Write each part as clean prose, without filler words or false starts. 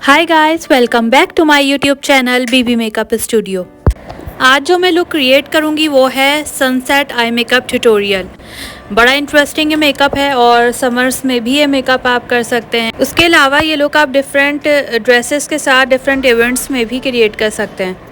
Hi guys, welcome back to my YouTube channel BB makeup studio. आज जो मैं look create करूंगी वो है सनसेट आई मेकअप ट्यूटोरियल। बड़ा इंटरेस्टिंग ये मेकअप है और समर्स में भी ये मेकअप आप कर सकते हैं। उसके अलावा ये लुक आप डिफरेंट ड्रेसेस के साथ डिफरेंट इवेंट्स में भी क्रिएट कर सकते हैं।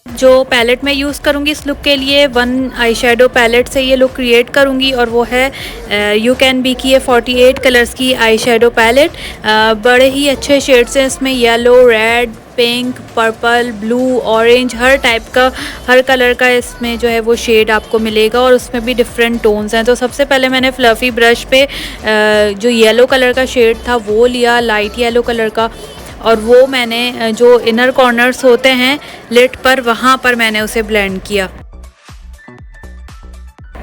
जो पैलेट मैं यूज़ करूँगी इस लुक के लिए, वन आई शेडो पैलेट से ये लुक क्रिएट करूँगी और वो है यू कैन बी की 48 कलर्स की आई शेडो पैलेट। बड़े ही अच्छे शेड्स हैं इसमें, yellow, red, pink, purple, blue, orange, हर टाइप का, हर कलर का इसमें जो है वो शेड आपको मिलेगा और उसमें भी डिफरेंट टोन्स हैं। तो सबसे पहले मैंने फ्लफ़ी ब्रश पे जो येलो कलर का शेड था वो लिया, लाइट येलो कलर का, और वो मैंने जो इनर कॉर्नर्स होते हैं लिट पर, वहाँ पर मैंने उसे ब्लेंड किया।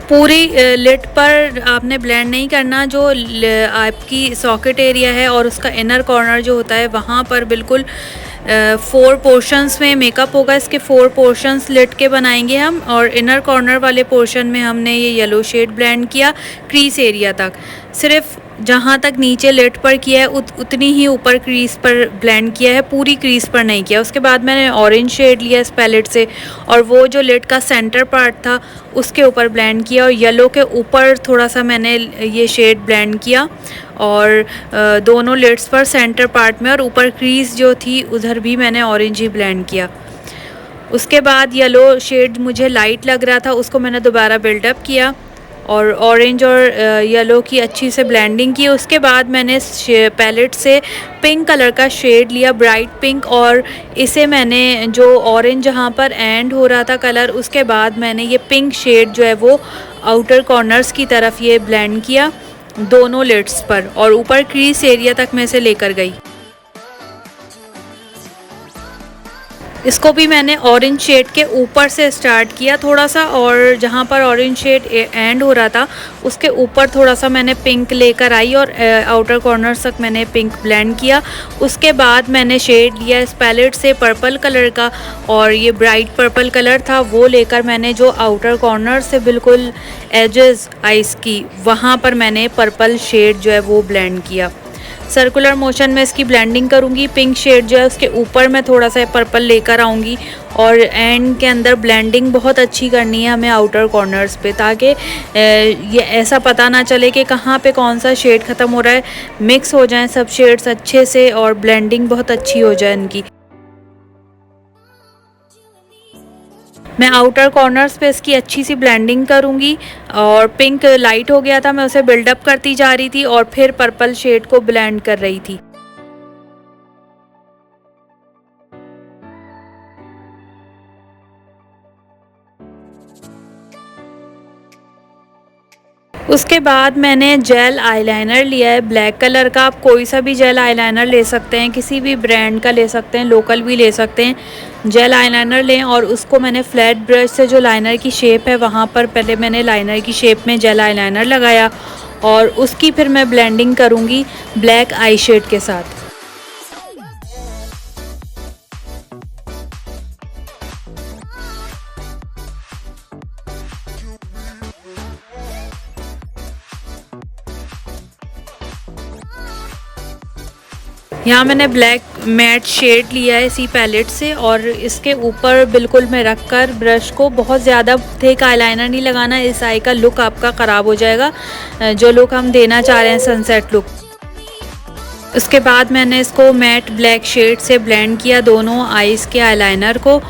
पूरी लिट पर आपने ब्लेंड नहीं करना, जो आपकी सॉकेट एरिया है और उसका इनर कॉर्नर जो होता है वहाँ पर बिल्कुल 4 पोर्शंस में मेकअप होगा। इसके 4 पोर्शंस लिट के बनाएंगे हम, और इनर कॉर्नर वाले पोर्शन में हमने ये येलो शेड ब्लेंड किया क्रीज एरिया तक। सिर्फ जहाँ तक नीचे लिट पर किया है उतनी ही ऊपर क्रीज पर ब्लेंड किया है, पूरी क्रीज पर नहीं किया। उसके बाद मैंने ऑरेंज शेड लिया इस पैलेट से और वो जो लिट का सेंटर पार्ट था उसके ऊपर ब्लेंड किया, और येलो के ऊपर थोड़ा सा मैंने ये शेड ब्लेंड किया, और दोनों लिड्स पर सेंटर पार्ट में और ऊपर क्रीज जो थी उधर भी मैंने ऑरेंज ही ब्लेंड किया। उसके बाद येलो शेड मुझे लाइट लग रहा था, उसको मैंने दोबारा बिल्डअप किया और ऑरेंज और येलो की अच्छी से ब्लेंडिंग की। उसके बाद मैंने पैलेट से पिंक कलर का शेड लिया, ब्राइट पिंक, और इसे मैंने जो ऑरेंज जहाँ पर एंड हो रहा था कलर, उसके बाद मैंने ये पिंक शेड जो है वो आउटर कॉर्नर्स की तरफ ये ब्लेंड किया दोनों लिड्स पर, और ऊपर क्रीज एरिया तक मैं इसे लेकर गई। इसको भी मैंने ऑरेंज शेड के ऊपर से स्टार्ट किया थोड़ा सा, और जहाँ पर ऑरेंज शेड एंड हो रहा था उसके ऊपर थोड़ा सा मैंने पिंक लेकर आई और आउटर कॉर्नर तक मैंने पिंक ब्लेंड किया। उसके बाद मैंने शेड लिया इस पैलेट से पर्पल कलर का, और ये ब्राइट पर्पल कलर था वो लेकर मैंने जो आउटर कॉर्नर से बिल्कुल एजेस आइस की वहाँ पर मैंने पर्पल शेड जो है वो ब्लेंड किया। सर्कुलर मोशन में इसकी ब्लेंडिंग करूँगी। पिंक शेड जो है उसके ऊपर मैं थोड़ा सा पर्पल लेकर आऊँगी, और एंड के अंदर ब्लेंडिंग बहुत अच्छी करनी है हमें आउटर कॉर्नर्स पे, ताकि ये ऐसा पता ना चले कि कहाँ पे कौन सा शेड ख़त्म हो रहा है। मिक्स हो जाएं सब शेड्स अच्छे से और ब्लेंडिंग बहुत अच्छी हो जाए इनकी। मैं आउटर कॉर्नर्स पे इसकी अच्छी सी ब्लेंडिंग करूँगी, और पिंक लाइट हो गया था, मैं उसे बिल्डअप करती जा रही थी और फिर पर्पल शेड को ब्लेंड कर रही थी। उसके बाद मैंने जेल आईलाइनर लिया है ब्लैक कलर का। आप कोई सा भी जेल आईलाइनर ले सकते हैं, किसी भी ब्रांड का ले सकते हैं, लोकल भी ले सकते हैं। जेल आईलाइनर लें और उसको मैंने फ्लैट ब्रश से जो लाइनर की शेप है वहाँ पर पहले मैंने लाइनर की शेप में जेल आईलाइनर लगाया, और उसकी फिर मैं ब्लेंडिंग करूँगी ब्लैक आई शेड के साथ। यहाँ मैंने ब्लैक मैट शेड लिया है इसी पैलेट से, और इसके ऊपर बिल्कुल मैं रख कर ब्रश को, बहुत ज़्यादा थिक आईलाइनर नहीं लगाना, इस आई का लुक आपका ख़राब हो जाएगा, जो लुक हम देना चाह रहे हैं सनसेट लुक। उसके बाद मैंने इसको मैट ब्लैक शेड से ब्लेंड किया दोनों आईज़ के आईलाइनर को।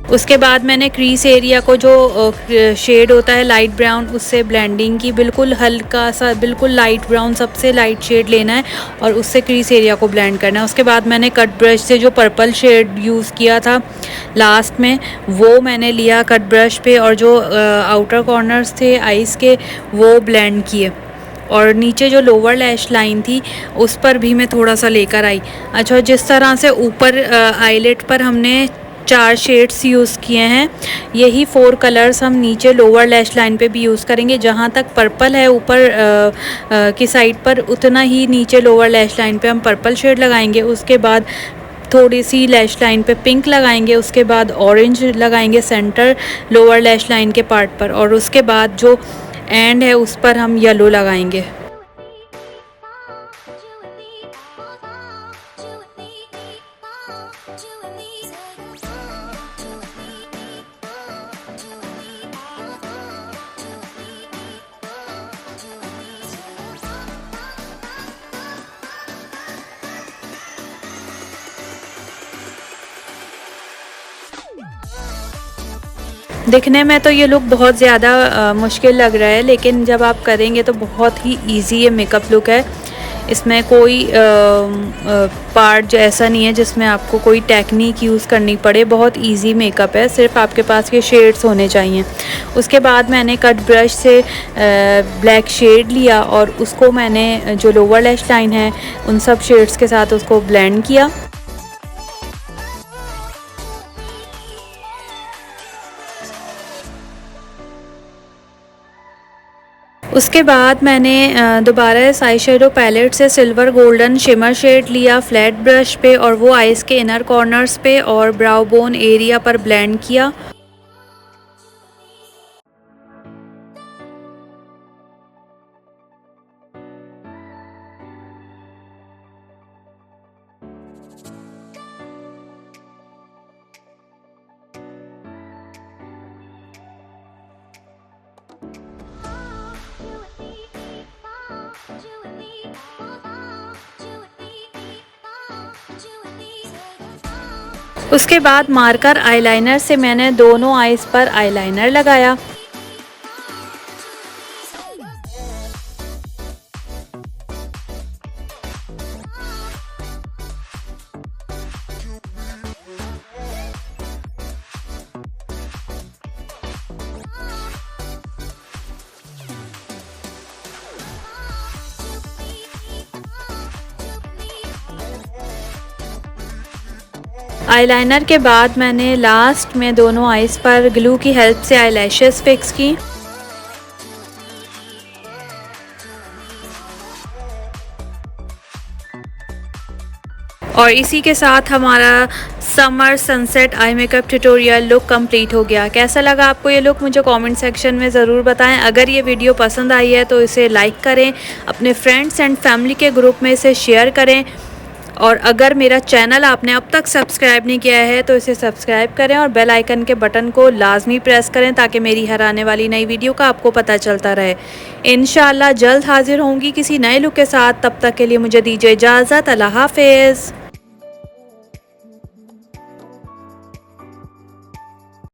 उसके बाद मैंने क्रीज एरिया को जो शेड होता है लाइट ब्राउन, उससे ब्लेंडिंग की, बिल्कुल हल्का सा, बिल्कुल लाइट ब्राउन, सबसे लाइट शेड लेना है और उससे क्रीज एरिया को ब्लेंड करना है। उसके बाद मैंने कट ब्रश से जो पर्पल शेड यूज़ किया था लास्ट में वो मैंने लिया कट ब्रश पे, और जो आउटर कॉर्नर्स थे आईज़ के वो ब्लेंड किए, और नीचे जो लोअर लैश लाइन थी उस पर भी मैं थोड़ा सा लेकर आई। अच्छा, जिस तरह से ऊपर आईलेट पर हमने 4 शेड्स यूज़ किए हैं। यही 4 कलर्स हम नीचे लोअर लैश लाइन पे भी यूज़ करेंगे। जहाँ तक पर्पल है ऊपर की साइड पर, उतना ही नीचे लोअर लैश लाइन पे हम पर्पल शेड लगाएंगे। उसके बाद थोड़ी सी लैश लाइन पे पिंक लगाएंगे, उसके बाद ऑरेंज लगाएंगे सेंटर लोअर लैश लाइन के पार्ट पर, और उसके बाद जो एंड है उस पर हम येलो लगाएंगे। दिखने में तो ये लुक बहुत ज़्यादा मुश्किल लग रहा है, लेकिन जब आप करेंगे तो बहुत ही इजी ये मेकअप लुक है। इसमें कोई पार्ट जो ऐसा नहीं है जिसमें आपको कोई टेक्निक यूज़ करनी पड़े। बहुत इजी मेकअप है, सिर्फ आपके पास ये शेड्स होने चाहिए। उसके बाद मैंने कट ब्रश से ब्लैक शेड लिया और उसको मैंने जो लोअर लैश लाइन है उन सब शेड्स के साथ उसको ब्लेंड किया। उसके बाद मैंने दोबारा इस आई शेडो पैलेट से सिल्वर गोल्डन शिमर शेड लिया फ्लैट ब्रश पे, और वो आइज़ के इनर कॉर्नर्स पे और ब्राउ बोन एरिया पर ब्लेंड किया। उसके बाद मार्कर आईलाइनर से मैंने दोनों आईज पर आईलाइनर लगाया। आईलाइनर के बाद मैंने लास्ट में दोनों आईज पर ग्लू की हेल्प से आईलैशेस फिक्स की। और इसी के साथ हमारा summer sunset eye makeup tutorial look complete हो गया। कैसा लगा आपको ये लुक मुझे कमेंट सेक्शन में ज़रूर बताएं। अगर ये वीडियो पसंद आई है तो इसे लाइक करें, अपने फ्रेंड्स एंड फैमिली के ग्रुप में इसे शेयर करें, और अगर मेरा चैनल आपने अब तक सब्सक्राइब नहीं किया है तो इसे सब्सक्राइब करें और बेल आइकन के बटन को लाजमी प्रेस करें ताकि मेरी हर आने वाली नई वीडियो का आपको पता चलता रहे। इंशाअल्लाह जल्द हाजिर होंगी किसी नए लुक के साथ। तब तक के लिए मुझे दीजिए इजाज़त। अल्लाह हाफिज़।